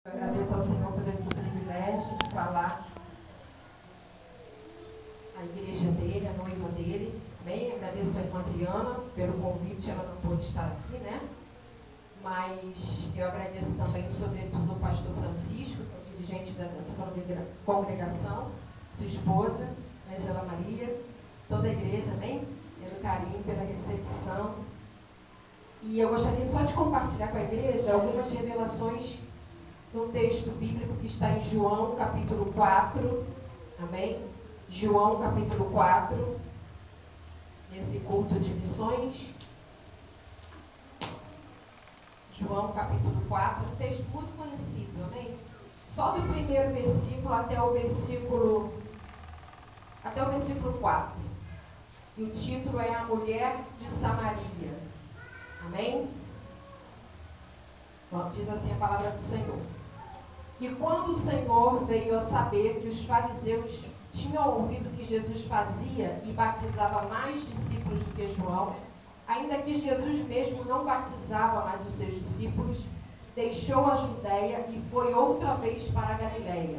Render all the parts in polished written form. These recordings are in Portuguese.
Eu agradeço ao Senhor por esse privilégio de falar à igreja dele, à noiva dele. Amém? Agradeço a irmã Adriana pelo convite, ela não pôde estar aqui, né? Mas eu agradeço também, sobretudo, ao pastor Francisco, que é o dirigente dessa congregação, sua esposa, Angela Maria, toda a igreja, amém? Pelo carinho, pela recepção. E eu gostaria só de compartilhar com a igreja algumas revelações num texto bíblico que está em João, capítulo 4, amém? João, capítulo 4, nesse culto de missões. João, capítulo 4, um texto muito conhecido, amém? Só do primeiro versículo até o versículo 4. E o título é A Mulher de Samaria, amém? Bom, diz assim a palavra do Senhor. E quando o Senhor veio a saber que os fariseus tinham ouvido que Jesus fazia e batizava mais discípulos do que João, ainda que Jesus mesmo não batizava mais os seus discípulos, deixou a Judeia e foi outra vez para a Galileia.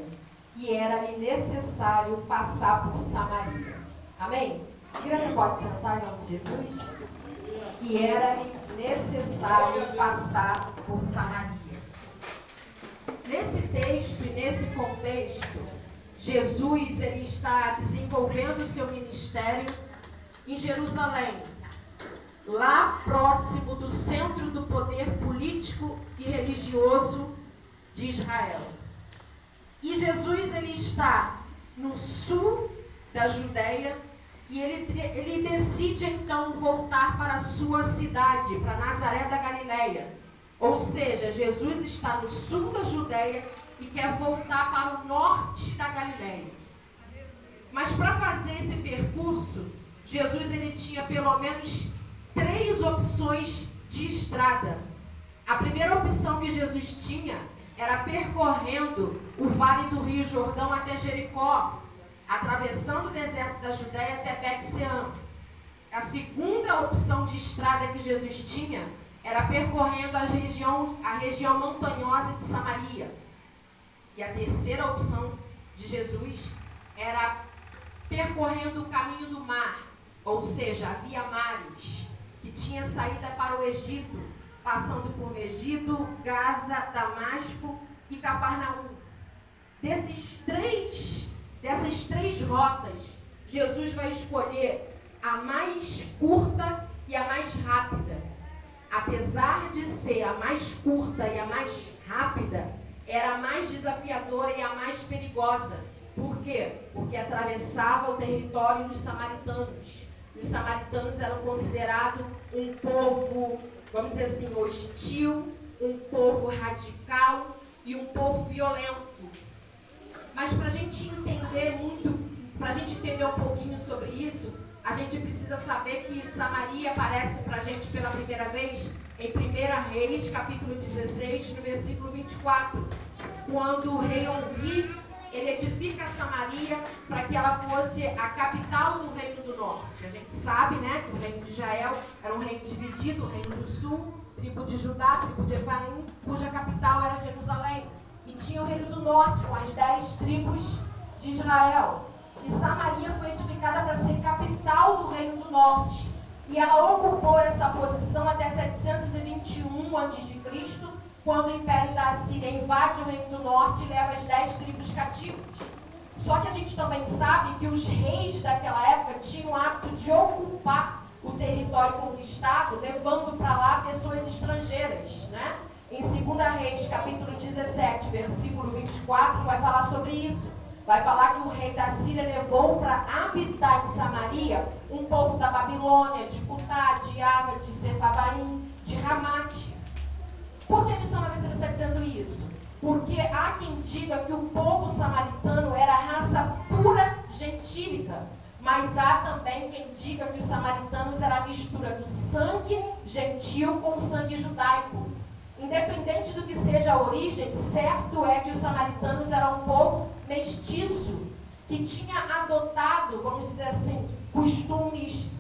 E era-lhe necessário passar por Samaria. Amém? A igreja pode sentar em nome de Jesus? E era-lhe necessário passar por Samaria. Nesse texto e nesse contexto, Jesus ele está desenvolvendo o seu ministério em Jerusalém, lá próximo do centro do poder político e religioso de Israel. E Jesus ele está no sul da Judeia e ele decide então voltar para a sua cidade, para Nazaré da Galileia. Ou seja, Jesus está no sul da Judeia e quer voltar para o norte da Galileia. Mas para fazer esse percurso, Jesus ele tinha pelo menos 3 opções de estrada. A primeira opção que Jesus tinha era percorrendo o vale do Rio Jordão até Jericó, atravessando o deserto da Judeia até Bet-Sean. A segunda opção de estrada que Jesus tinha era percorrendo a região montanhosa de Samaria. E a terceira opção de Jesus era percorrendo o caminho do mar, ou seja, a Via Maris, que tinha saída para o Egito, passando por Megido, Gaza, Damasco e Cafarnaum. Dessas três rotas, Jesus vai escolher a mais curta e a mais rápida. Apesar de ser a mais curta e a mais rápida, era a mais desafiadora e a mais perigosa. Por quê? Porque atravessava o território dos samaritanos. Os samaritanos eram considerados um povo, vamos dizer assim, hostil, um povo radical e um povo violento. Mas para a gente entender um pouquinho sobre isso, a gente precisa saber que Samaria aparece para a gente pela primeira vez em 1 Reis, capítulo 16, no versículo 24, quando o rei Omri ele edifica Samaria para que ela fosse a capital do reino do norte. A gente sabe, né, que o reino de Israel era um reino dividido, o reino do sul, tribo de Judá, tribo de Efraim, cuja capital era Jerusalém. E tinha o reino do norte, com as 10 tribos de Israel. E Samaria foi edificada para ser capital do reino do norte. E ela ocupou essa posição até 721 a.C., quando o Império da Assíria invade o reino do norte e leva as 10 tribos cativos. Só que a gente também sabe que os reis daquela época tinham o hábito de ocupar o território conquistado, levando para lá pessoas estrangeiras, né? Em 2 Reis, capítulo 17, versículo 24, vai falar sobre isso. Vai falar que o rei da Síria levou para habitar em Samaria um povo da Babilônia, de Cutá, de Ava, de Sepavaim, de Ramate. Por que a missionária está dizendo isso? Porque há quem diga que o povo samaritano era raça pura gentílica. Mas há também quem diga que os samaritanos eram a mistura do sangue gentil com o sangue judaico. Independente do que seja a origem, certo é que os samaritanos eram um povo mestiço, que tinha adotado, vamos dizer assim, costumes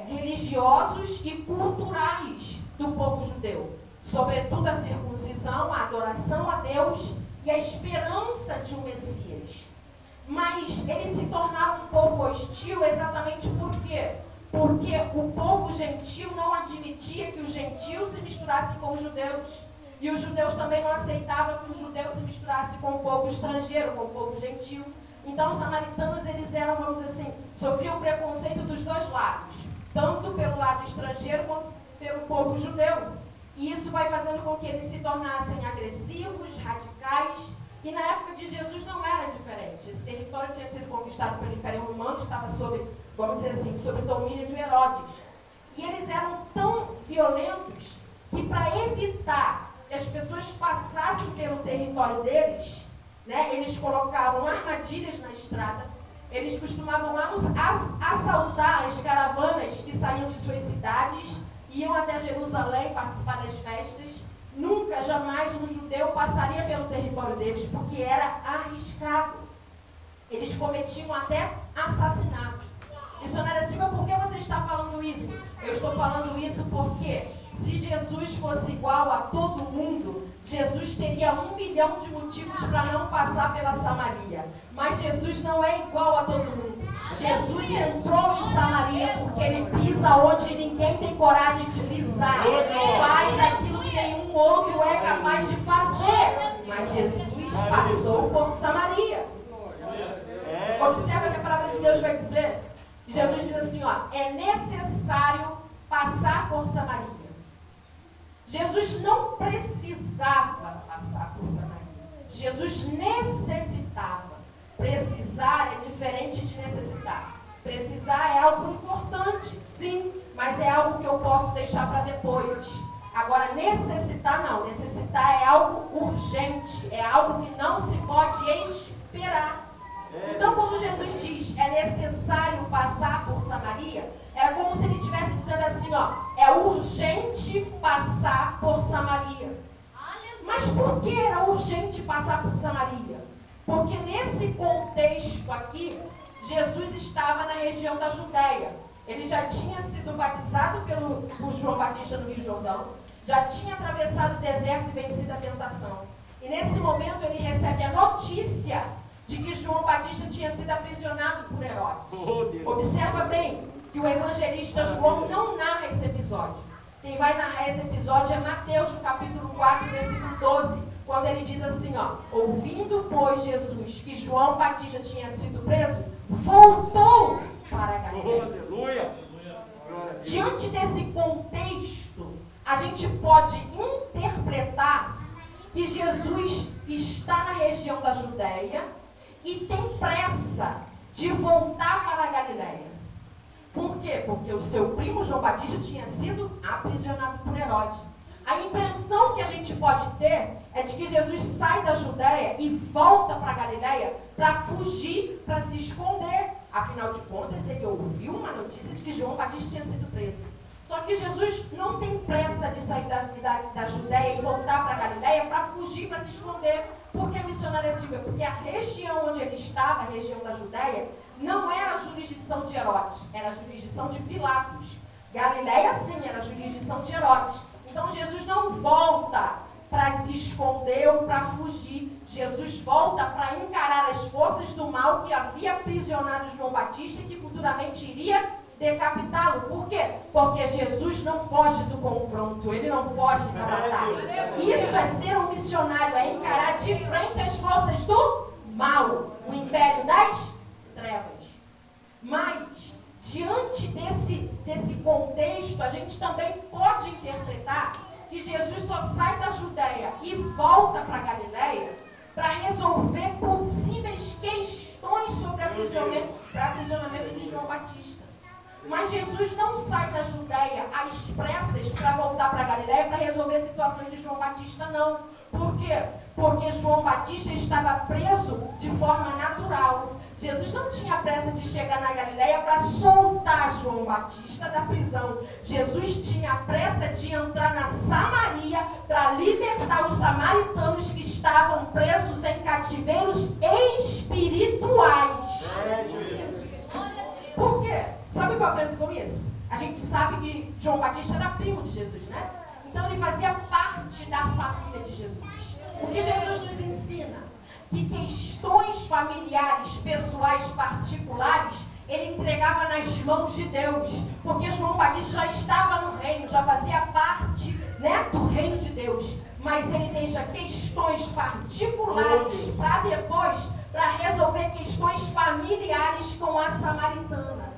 religiosos e culturais do povo judeu. sobretudo a circuncisão, a adoração a Deus e a esperança de um Messias. Mas eles se tornaram um povo hostil exatamente por quê? Porque o povo gentil não admitia que os gentios se misturassem com os judeus. E os judeus também não aceitavam que os judeus se misturassem com o povo estrangeiro, com o povo gentil. Então os samaritanos, eles eram, vamos dizer assim, sofriam preconceito dos dois lados. Tanto pelo lado estrangeiro quanto pelo povo judeu. E isso vai fazendo com que eles se tornassem agressivos, radicais. E na época de Jesus não era diferente. Esse território tinha sido conquistado pelo Império Romano, estava sob, vamos dizer assim, sob o domínio de Herodes. E eles eram tão violentos que, para evitar que as pessoas passassem pelo território deles, né, eles colocavam armadilhas na estrada. Eles costumavam assaltar as caravanas que saíam de suas cidades, iam até Jerusalém participar das festas. Nunca, jamais um judeu passaria pelo território deles, porque era arriscado. Eles cometiam até assassinato. Missionária Silvia, por que você está falando isso? Eu estou falando isso porque, se Jesus fosse igual a todo mundo, Jesus teria 1 milhão de motivos para não passar pela Samaria. Mas Jesus não é igual a todo mundo. Jesus entrou em Samaria porque ele pisa onde ninguém tem coragem de pisar. Faz aquilo que nenhum outro é capaz de fazer. Mas Jesus passou por Samaria. Observa que a palavra de Deus vai dizer. Jesus diz assim, ó, é necessário passar por Samaria. Jesus não precisava passar por Samaria. Jesus necessitava. Precisar é diferente de necessitar. Precisar é algo importante, sim, mas é algo que eu posso deixar para depois. Agora, necessitar não. Necessitar é algo urgente, é algo que não se pode esperar. Então, quando Jesus diz é necessário passar por Samaria, era como se ele estivesse dizendo assim, ó, é urgente passar por Samaria. Mas por que era urgente passar por Samaria? Porque nesse contexto aqui, Jesus estava na região da Judéia. Ele já tinha sido batizado por João Batista no Rio Jordão, já tinha atravessado o deserto e vencido a tentação. E nesse momento ele recebe a notícia de que João Batista tinha sido aprisionado por Herodes. Observa bem que o evangelista João não narra esse episódio. Quem vai narrar esse episódio é Mateus, no capítulo 4, versículo 12, quando ele diz assim, ó, ouvindo, pois, Jesus que João Batista tinha sido preso, voltou para a Galileia. Diante desse contexto, a gente pode interpretar que Jesus está na região da Judéia e tem pressa de voltar para a Galileia. Por quê? Porque o seu primo João Batista tinha sido aprisionado por Herodes. A impressão que a gente pode ter é de que Jesus sai da Judéia e volta para a Galileia para fugir, para se esconder. Afinal de contas, ele ouviu uma notícia de que João Batista tinha sido preso. Só que Jesus não tem pressa de sair da Judéia e voltar para a Galileia para fugir, para se esconder. Por que, missionária Silvia? Porque a região onde ele estava, a região da Judéia, não era a jurisdição de Herodes, era a jurisdição de Pilatos. Galileia, sim, era a jurisdição de Herodes. Então Jesus não volta para se esconder ou para fugir. Jesus volta para encarar as forças do mal que havia aprisionado João Batista e que futuramente iria decapitá-lo. Por quê? Porque Jesus não foge do confronto, ele não foge da batalha. Isso é ser um missionário, é encarar de frente as forças do mal, o império das trevas. Mas, diante desse contexto, a gente também pode interpretar que Jesus só sai da Judéia e volta para a Galileia para resolver possíveis questões sobre aprisionamento de João Batista. Mas Jesus não sai da Judéia às pressas para voltar para a Galileia para resolver situações de João Batista, não. Por quê? Porque João Batista estava preso de forma natural. Jesus não tinha pressa de chegar na Galileia para soltar João Batista da prisão. Jesus tinha pressa de entrar na Samaria para libertar os samaritanos que estavam presos em cativeiros espirituais. Por quê? Sabe o que eu aprendo com isso? A gente sabe que João Batista era primo de Jesus, né? Então ele fazia parte parte da família de Jesus. O que Jesus nos ensina? Que questões familiares, pessoais, particulares, ele entregava nas mãos de Deus, porque João Batista já estava no reino, já fazia parte, né, do reino de Deus, mas ele deixa questões particulares para depois, para resolver questões familiares com a samaritana.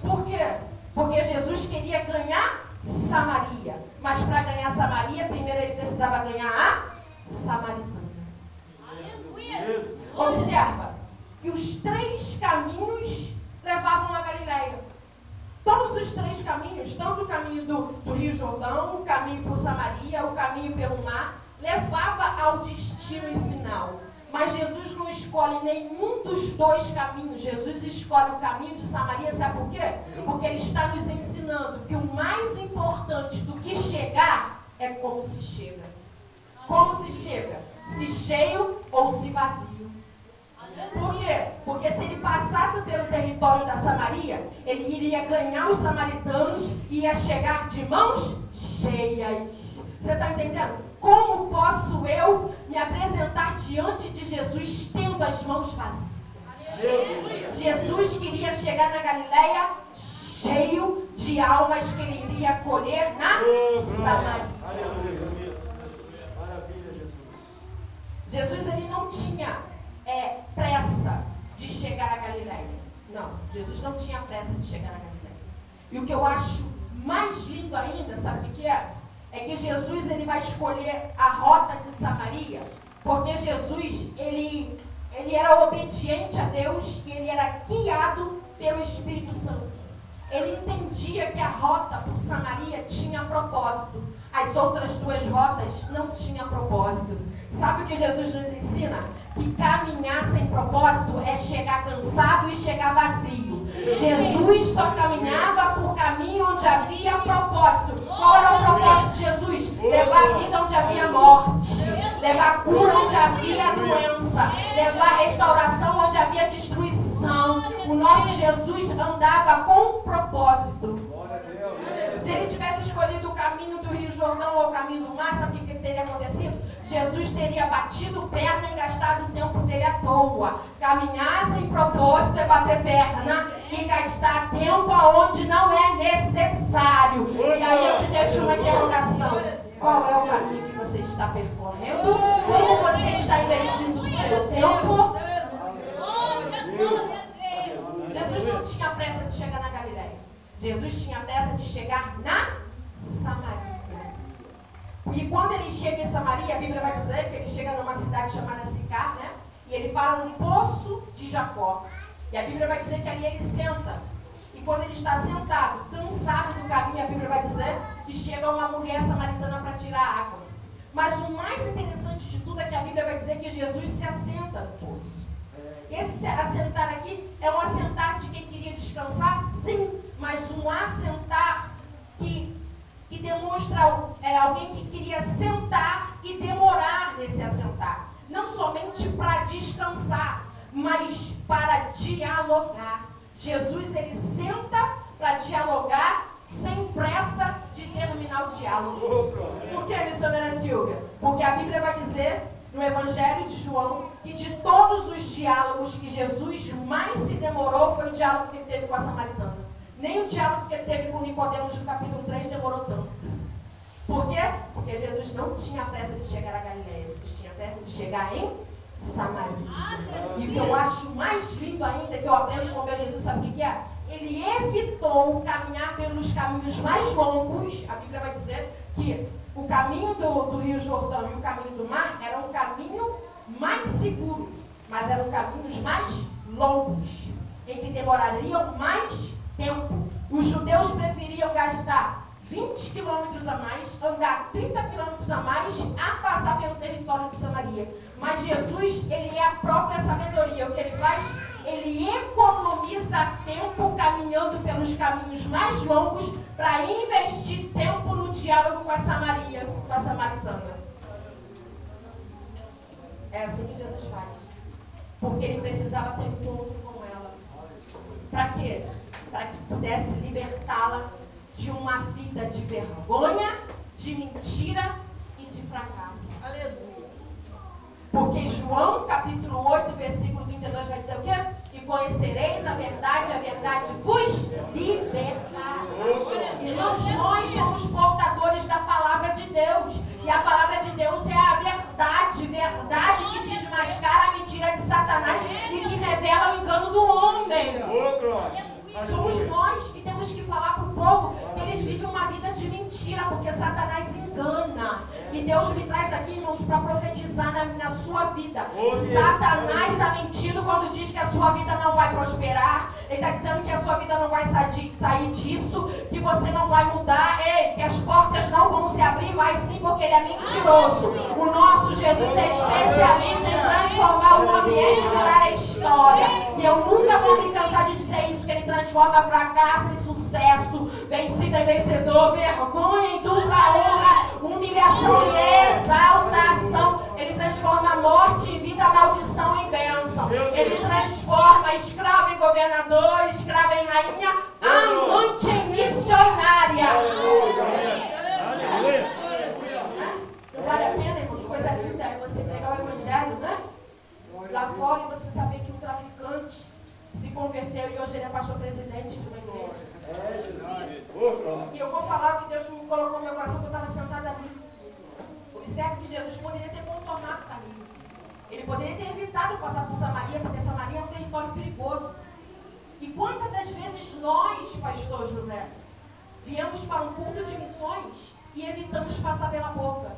Por quê? Porque Jesus queria ganhar Samaria, mas para ganhar Samaria, primeiro ele precisava ganhar a samaritana. Observa que os 3 caminhos levavam a Galileia. Todos os 3 caminhos, tanto o caminho do Rio Jordão, o caminho por Samaria, o caminho pelo mar, levava ao destino final. Mas Jesus não escolhe nenhum dos 2 caminhos. Jesus escolhe o caminho de Samaria, sabe por quê? Porque ele está nos ensinando que o mais importante do que chegar é como se chega. Como se chega? Se cheio ou se vazio. Por quê? Porque se ele passasse pelo território da Samaria, ele iria ganhar os samaritanos e ia chegar de mãos cheias. Você está entendendo? Como posso eu me apresentar diante de Jesus tendo as mãos vazias? Jesus queria chegar na Galileia cheio de almas que ele iria colher na Samaria. Jesus ele não tinha pressa de chegar à Galileia. Não, Jesus não tinha pressa de chegar à Galileia. E o que eu acho mais lindo ainda, sabe o que é? É que Jesus ele vai escolher a rota de Samaria, porque Jesus ele era obediente a Deus e ele era guiado pelo Espírito Santo. Ele entendia que a rota por Samaria tinha propósito. As outras 2 rotas não tinham propósito. Sabe o que Jesus nos ensina? Que caminhar sem propósito é chegar cansado e chegar vazio. Jesus só caminhava por caminho onde havia propósito. Qual era o propósito de Jesus? Levar vida onde havia morte. Levar cura onde havia doença. Levar restauração onde havia destruição. O nosso Jesus andava com propósito. Se ele tivesse escolhido o caminho do Rio Jordão ou o caminho do mar, sabe o que teria acontecido? Jesus teria batido perna e gastado o tempo dele à toa. Caminhar sem propósito é bater perna e gastar tempo aonde não é necessário. E aí eu te deixo uma interrogação. Qual é o caminho que você está percorrendo? Como você está investindo o seu tempo? Jesus não tinha pressa de chegar na Galileia. Jesus tinha pressa de chegar na Samaria. E quando ele chega em Samaria, a Bíblia vai dizer que ele chega numa cidade chamada Sicar, né? E ele para no poço de Jacó. E a Bíblia vai dizer que ali ele senta. E quando ele está sentado, cansado do caminho, a Bíblia vai dizer que chega uma mulher samaritana para tirar água. Mas o mais interessante de tudo é que a Bíblia vai dizer que Jesus se assenta no poço. Esse assentar aqui é um assentar de quem queria descansar? Sim, mas um assentar que demonstra alguém que queria sentar e demorar nesse assentar. Não somente para descansar, mas para dialogar. Jesus, ele senta para dialogar sem pressa de terminar o diálogo. Por que, missionária Silvia? Porque a Bíblia vai dizer no Evangelho de João que de todos os diálogos que Jesus mais se demorou foi o diálogo que ele teve com a samaritana. Nem o diálogo que ele teve com Nicodemos no capítulo 3 demorou tanto. Por quê? Porque Jesus não tinha pressa de chegar a Galileia. Jesus tinha pressa de chegar em Samaria. E o que eu acho mais lindo ainda, que eu aprendo com o meu Jesus, sabe o que é? Ele evitou caminhar pelos caminhos mais longos. A Bíblia vai dizer que o caminho do Rio Jordão e o caminho do mar era um caminho mais seguro, mas eram caminhos mais longos, em que demorariam mais tempo. Os judeus preferiam gastar 20 quilômetros a mais, andar 30 quilômetros a mais, a passar pelo território de Samaria. Mas Jesus, ele é a própria sabedoria. O que ele faz? Ele economiza tempo caminhando pelos caminhos mais longos para investir tempo no diálogo com a Samaria, com a samaritana. É assim que Jesus faz. Porque ele precisava ter um encontro com ela. Para quê? Para que pudesse libertá-la de uma vida de vergonha, de mentira e de fracasso. Aleluia. Porque João, capítulo 8, versículo 32 vai dizer o quê? E conhecereis a verdade vos libertará. Irmãos, nós somos portadores da palavra de Deus. E a palavra de Deus é a verdade que desmascara a mentira de Satanás e que revela o engano do homem. Somos nós que temos que falar para o povo que eles vivem uma vida de mentira, porque Satanás engana. E Deus me traz aqui, irmãos, para profetizar na sua vida. Satanás está mentindo quando diz que a sua vida não vai prosperar. Ele está dizendo que a sua vida não vai sair disso, que você não vai mudar, que as portas não vão se abrir. Vai sim, porque ele é mentiroso. O nosso Jesus é especialista em transformar o ambiente e mudar a história. E eu nunca vou me cansar de dizer isso, que ele transforma fracasso em sucesso, vencido em vencedor, vergonha em dupla honra, humilhação em exaltação. Ele transforma a morte em vida, a maldição em bênção. Ele transforma escravo em governador, escravo em rainha, amante em missionária. Não vale a pena, irmãos? Coisa linda é você pregar o evangelho, né? Lá fora, e você saber que um traficante se converteu e hoje ele é pastor presidente de uma igreja. E eu vou falar o que Deus me colocou no meu coração, que eu estava sentada ali. Observe que Jesus poderia ter contornado o caminho. Ele poderia ter evitado passar por Samaria, porque Samaria é um território perigoso. E quantas das vezes nós, pastor José, viemos para um culto de missões e evitamos passar pela boca?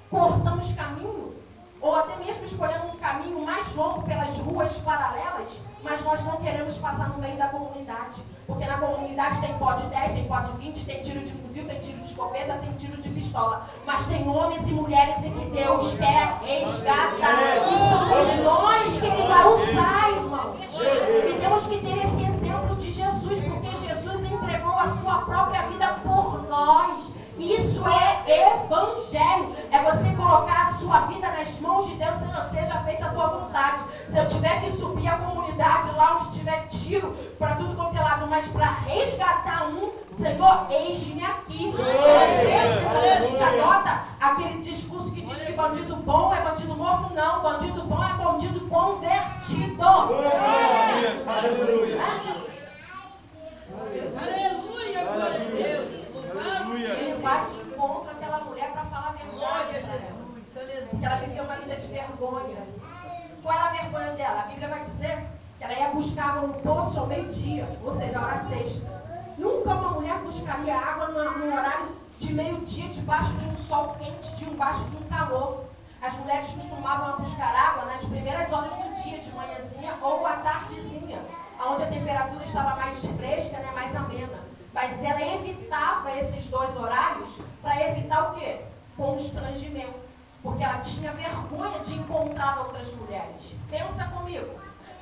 Cortamos caminho, ou até mesmo escolhemos um caminho mais longo pelas ruas paralelas, mas nós não queremos passar no meio da comunidade. Porque na comunidade tem pó de 10, tem pó de 20, tem tiro de fuzil, tem tiro de escopeta, tem tiro de pistola. Mas tem homens e mulheres em que Deus quer resgatar. E somos nós que Ele vai usar, irmão. E temos que ter esse exemplo de Jesus, porque Jesus entregou a sua própria vida por nós. Isso é evangelho. É você colocar a sua vida nas mãos de Deus. Senhor, seja feita a tua vontade. Se eu tiver que subir a comunidade lá onde tiver tiro para tudo quanto é lado, mas para resgatar um, Senhor, eis-me aqui. Às vezes, quando a gente adota aquele discurso que diz que bandido bom é bandido morto, não. Bandido bom é bandido convertido. Aleluia, glória a Deus. Ele vai de encontro àquela mulher para falar a verdade para ela. Porque ela vivia uma vida de vergonha. Qual era a vergonha dela? A Bíblia vai dizer que ela ia buscar água no poço ao meio-dia, ou seja, a hora sexta. Nunca uma mulher buscaria água no horário de meio-dia, debaixo de um sol quente, debaixo de um calor. As mulheres costumavam buscar água nas primeiras horas do dia, de manhãzinha ou à tardezinha, onde a temperatura estava mais fresca, né, mais amena. Mas ela evitava esses dois horários para evitar o quê? Constrangimento. Porque ela tinha vergonha de encontrar outras mulheres. Pensa comigo.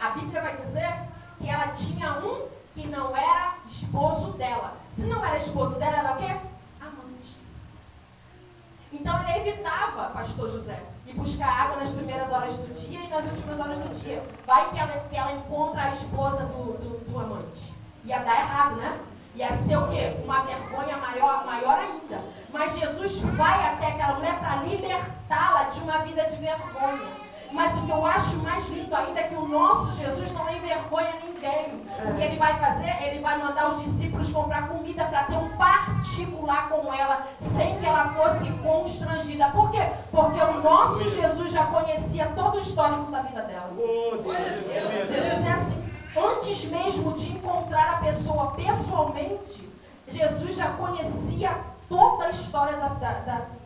A Bíblia vai dizer que ela tinha um que não era esposo dela. Se não era esposo dela, era o quê? Amante. Então ela evitava, pastor José, ir buscar água nas primeiras horas do dia e nas últimas horas do dia. Vai que ela encontra a esposa do amante. Ia dar errado, né? Ia ser o quê? Uma vergonha maior ainda. Mas Jesus vai até aquela mulher para libertá-la de uma vida de vergonha. Mas o que eu acho mais lindo ainda é que o nosso Jesus não envergonha ninguém. O que ele vai fazer? Ele vai mandar os discípulos comprar comida para ter um particular com ela, sem que ela fosse constrangida. Por quê? Porque o nosso Jesus já conhecia todo o histórico da vida dela. Jesus é assim. Antes mesmo de encontrar a pessoa pessoalmente, Jesus já conhecia toda a história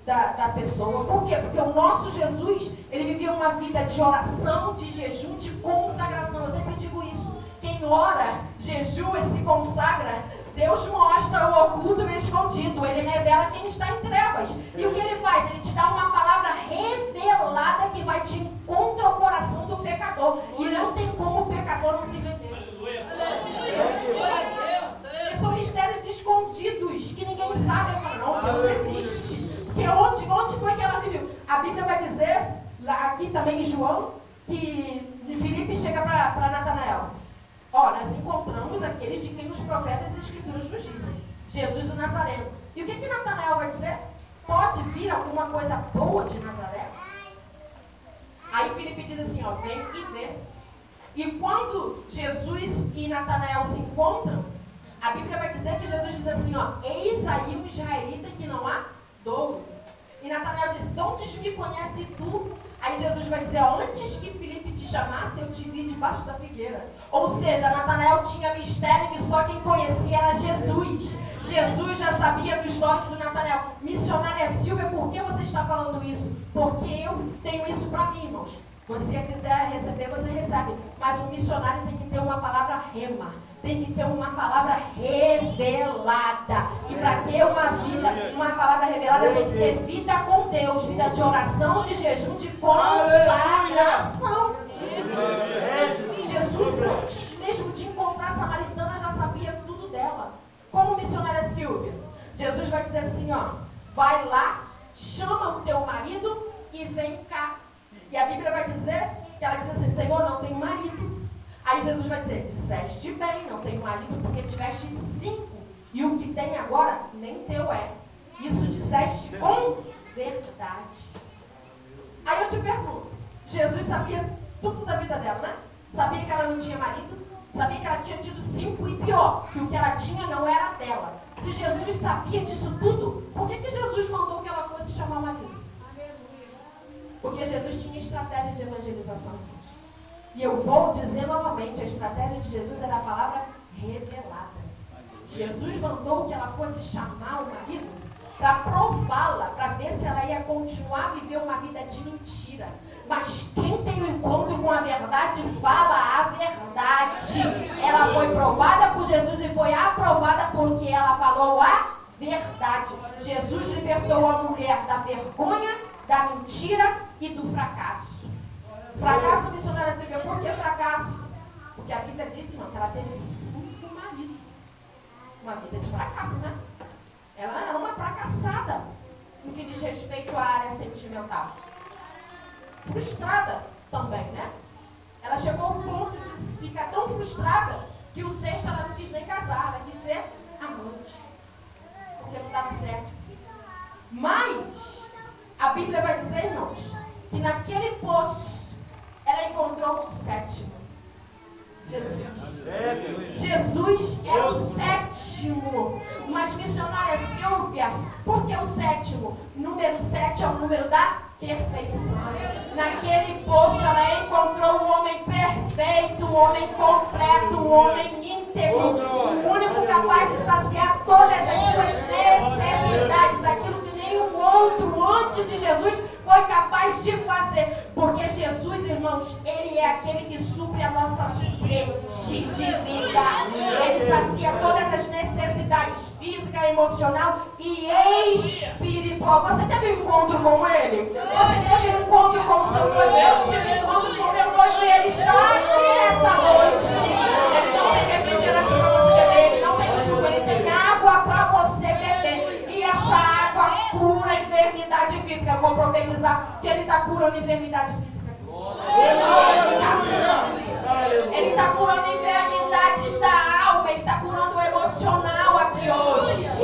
da pessoa. Por quê? Porque o nosso Jesus, ele vivia uma vida de oração, de jejum, de consagração. Eu sempre digo isso. Quem ora, jejua e se consagra, Deus mostra o oculto e o escondido. Ele revela quem está em trevas. E o que ele faz? Ele te dá uma palavra revelada que vai te encontrar o coração do pecador. E não tem como o pecador não se render. Porque são mistérios escondidos que ninguém sabe. Não, Deus existe. Porque onde foi que ela viveu? A Bíblia vai dizer, aqui também em João, que Filipe chega para Natanael. Ó, nós encontramos aqueles de quem os profetas e escrituras nos dizem. Jesus o Nazareno. E o que Natanael vai dizer? Pode vir alguma coisa boa de Nazaré? Aí Filipe diz assim, ó, vem e vê. E quando Jesus e Natanael se encontram, a Bíblia vai dizer que Jesus diz assim, ó, eis aí um israelita que não há dolo. E Natanael diz, de onde me conhece tu? Aí Jesus vai dizer, ó, antes que Filipe te chamasse, eu te vi debaixo da figueira. Ou seja, Natanael tinha mistério que só quem conhecia era Jesus. Jesus já sabia do histórico do Natanael. Missionária Silvia, por que você está falando isso? Porque eu tenho isso para mim, irmãos. Você quiser receber, você recebe. Mas o missionário tem que ter uma palavra rema. Tem que ter uma palavra revelada. E para ter uma palavra revelada, tem que ter vida com Deus. Vida de oração, de jejum, de consagração. Jesus, antes mesmo de encontrar a samaritana, já sabia tudo dela. Como missionária Silvia? Jesus vai dizer assim, ó, vai lá, chama o teu marido e vem cá. E a Bíblia vai dizer que ela diz assim, Senhor, não tenho marido. Aí Jesus vai dizer, disseste bem, não tenho marido, porque tiveste 5. E o que tem agora, nem teu é. Isso disseste com verdade. Aí eu te pergunto, Jesus sabia tudo da vida dela, né? Sabia que ela não tinha marido, sabia que ela tinha tido 5 e pior, que o que ela tinha não era dela. Se Jesus sabia disso tudo, por que Jesus mandou que ela fosse chamar o marido? Porque Jesus tinha estratégia de evangelização. E eu vou dizer novamente, a estratégia de Jesus era a palavra revelada. Jesus mandou que ela fosse chamar o marido para prová-la, para ver se ela ia continuar a viver uma vida de mentira. Mas quem tem um encontro com a verdade, fala a verdade. Ela foi provada por Jesus e foi aprovada porque ela falou a verdade. Jesus libertou a mulher da vergonha, da mentira e do fracasso. Fracasso, missionária Silvia, por que fracasso? Porque a Bíblia diz, irmão, que ela teve 5 maridos. Uma vida de fracasso, né? Ela era uma fracassada no que diz respeito à área sentimental. Frustrada também, né? Ela chegou ao ponto de ficar tão frustrada que o 6º ela não quis nem casar, ela quis ser amante. Porque não dava certo. Mas a Bíblia vai dizer, irmãos, que naquele poço ela encontrou o 7º. Jesus. Jesus é o 7º. Mas missionária Silvia, por que o 7º? Número 7 é o número da perfeição. Naquele poço ela encontrou o homem perfeito, o homem completo, o homem íntegro, o único capaz de saciar todas as suas necessidades, aquilo que nenhum outro antes de Jesus foi capaz de fazer. Porque Jesus, irmãos, Ele é aquele que supre a nossa sede de vida. Ele sacia todas as necessidades física, emocional e espiritual. Você teve um encontro com Ele? Você teve um encontro com o seu noivo? Eu tive um encontro com o meu noivo e Ele está aqui nessa noite. Ele não tem refrigerante para você beber, Ele não tem suco, Ele tem água para você beber. E essa água cura a enfermidade física. Eu vou profetizar que Ele está curando a enfermidade física. Ele está curando enfermidades da alma. Ele está curando o emocional aqui hoje.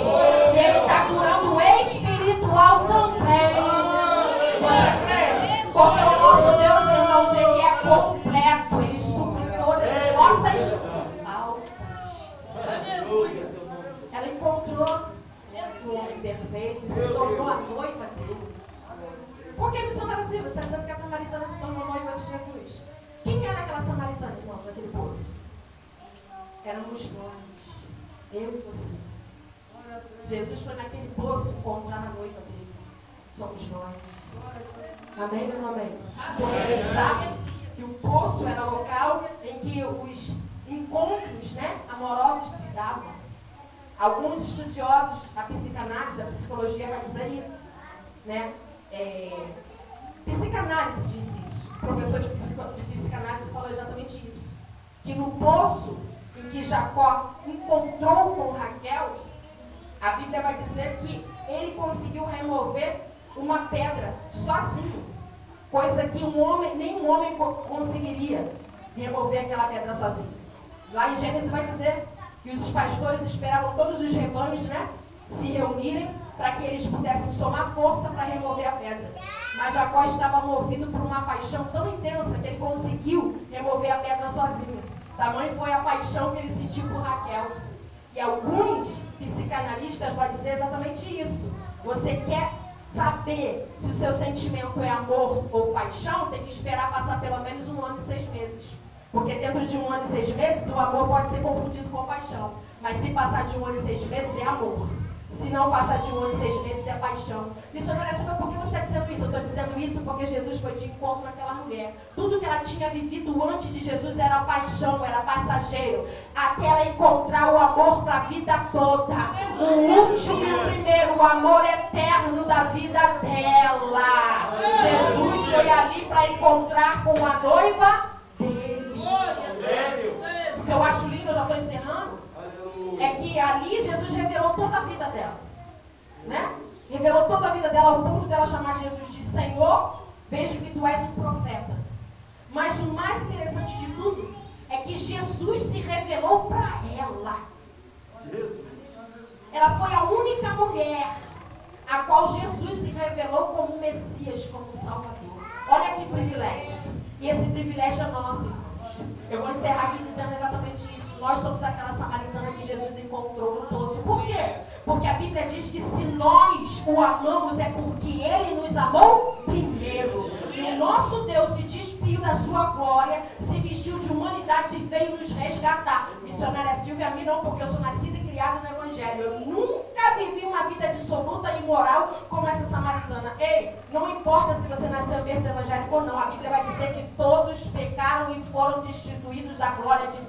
E Ele está curando o espiritual também. Você crê? Porque o nosso Deus, irmãos, Ele é completo. Ele supre todas as nossas faltas. Ela encontrou o homem perfeito e se tornou a noiva dele. Por que, missionária Silvia? Você está dizendo que a samaritana se tornou noiva de Jesus? Quem era aquela samaritana, irmãos, naquele poço? Éramos nós. Eu e você. Jesus foi naquele poço encontrar a noiva dele. Somos nós. Amém ou não amém? Porque a gente sabe que o poço era local em que os encontros, né, amorosos se davam. Alguns estudiosos da psicanálise, da psicologia, vai dizer isso, né? Psicanálise diz isso. O professor de psicanálise falou exatamente isso. Que no poço em que Jacó encontrou com Raquel, a Bíblia vai dizer que ele conseguiu remover uma pedra sozinho. Coisa que nenhum homem conseguiria remover aquela pedra sozinho. Lá em Gênesis vai dizer que os pastores esperavam todos os rebanhos, né, se reunirem para que eles pudessem somar força para remover a pedra. Mas Jacó estava movido por uma paixão tão intensa que ele conseguiu remover a pedra sozinho. Tamanho foi a paixão que ele sentiu por Raquel. E alguns psicanalistas vão dizer exatamente isso. Você quer saber se o seu sentimento é amor ou paixão, tem que esperar passar pelo menos 1 ano e 6 meses. Porque dentro de 1 ano e 6 meses, o amor pode ser confundido com paixão. Mas se passar de 1 ano e 6 meses, é amor. Se não passar de 1 ano e 6 meses, é paixão. Missionária Silvia, por que você está dizendo isso? Eu estou dizendo isso porque Jesus foi de encontro naquela mulher. Tudo que ela tinha vivido antes de Jesus era paixão, era passageiro. Até ela encontrar o amor para a vida toda. O último e o primeiro, o amor eterno da vida dela. Jesus foi ali para encontrar com a noiva dele. O que eu acho lindo, eu já estou encerrando, é que ali Jesus revelou toda a vida dela, né? Revelou toda a vida dela ao ponto dela chamar Jesus de Senhor. Vejo que tu és um profeta. Mas o mais interessante de tudo é que Jesus se revelou para ela. Ela foi a única mulher a qual Jesus se revelou como Messias, como Salvador. Olha que privilégio. E esse privilégio é nosso, irmãos. Eu vou encerrar aqui dizendo exatamente isso. Nós somos aquela samaritana que Jesus encontrou no poço. Por quê? Porque a Bíblia diz que se nós o amamos é porque Ele nos amou primeiro. E o nosso Deus se despiu da sua glória, se vestiu de humanidade e veio nos resgatar. Missionária Silvia, a mim não, porque eu sou nascida e criada no Evangelho. Eu nunca vivi uma vida dissoluta e imoral como essa samaritana. Ei, não importa se você nasceu em berço evangélico ou não. A Bíblia vai dizer que todos pecaram e foram destituídos da glória de Deus.